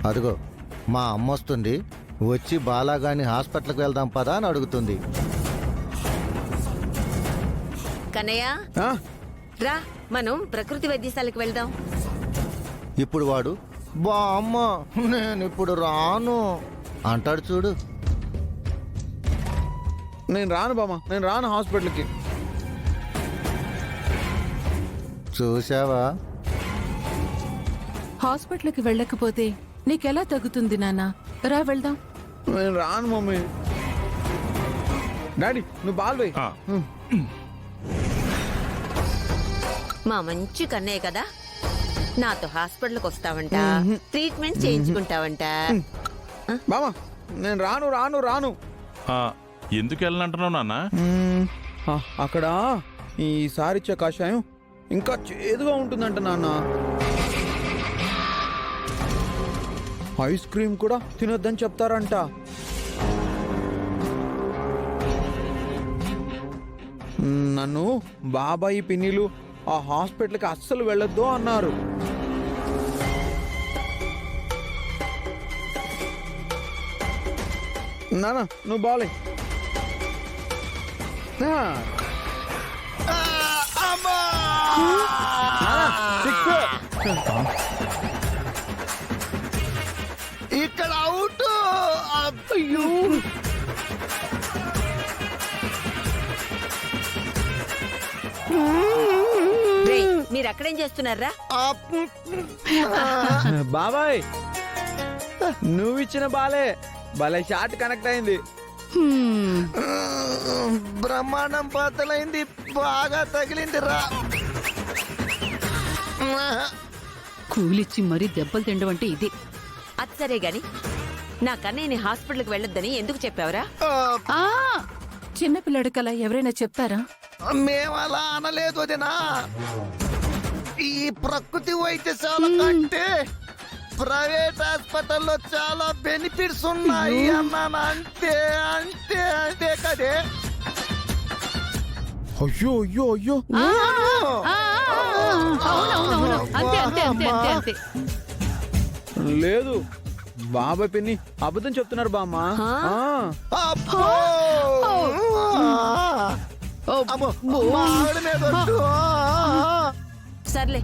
అదిగో మా అమ్మ వస్తుంది, వచ్చి బాలాగాని హాస్పిటల్కి వెళ్దాం పదా అని అడుగుతుంది. కన్నయ్య రా, మనం ప్రకృతి వైద్యశాలకు వెళ్దాం. ఇప్పుడు వాడు బామ్మ నేను ఇప్పుడు రాను అంటాడు చూడు. నేను రాను బామ్మ, నేను రాను హాస్పిటల్కి. చూసావా, హాస్పిటల్కి వెళ్ళకపోతే నీకెలా తగ్గుతుంది నాన్న? రా వెళ్దాం. నేను రాను మమ్మీ. డాడీ నువ్వు బాల్ వేయ్. మా మంచి కన్నయ్య కదా, నాతో హాస్పిటల్కి వస్తావంట, ట్రీట్మెంట్ చేయించుకుంటావంట. బామ్మ నేను రాను రాను రాను. ఎందుకు వెళ్ళనంటున్నావు నాన్న? అక్కడ ఈసారి ఇచ్చే కషాయం ఇంకా చేదుగా ఉంటుందంట నాన్న. ఐస్ క్రీమ్ కూడా తినొద్దని చెప్తారంట. నన్ను బాబాయి పిన్నిలు ఆ హాస్పిటల్కి అస్సలు వెళ్ళొద్దు అన్నారు. నాన్న నువ్వు బాలే. ఇక్కడ అవుట్. అయ్యో మీరు అక్కడేం చేస్తున్నారా? బాబాయ్ నువ్విచ్చిన బాలే భలే షాట్ కనెక్ట్ అయింది. బ్రహ్మాండం బద్దలైంది, బాగా తగిలింది రా. కూలిచ్చి మరీ దెబ్బలు తినడం అంటే ఇది. అది సరే గాని, నా కన్నయ్యని హాస్పిటల్కి వెళ్ళొద్దని ఎందుకు చెప్పావురా? ఆ చిన్నపిల్లడి కల ఎవరైనా చెప్తారా? మేమలా అనలేదు వదినా. ఈ ప్రకృతి వైద్యశాల కంటే ప్రైవేట్ హాస్పిటల్లో చాలా బెనిఫిట్స్ ఉన్నాయి అన్నాను. అంతే అంతే అంతే కదే. అయ్యో అయ్యో అయ్యో అవునవునవును, అంతే అంతే అంతే అంతే అంతే. లేదు బాబాయ్ పిన్ని అబద్ధం చెప్తున్నారు బామ్మ. అబ్బో! అమ్మో! మా ఆవిడ మీద ఒట్టు. సర్లే,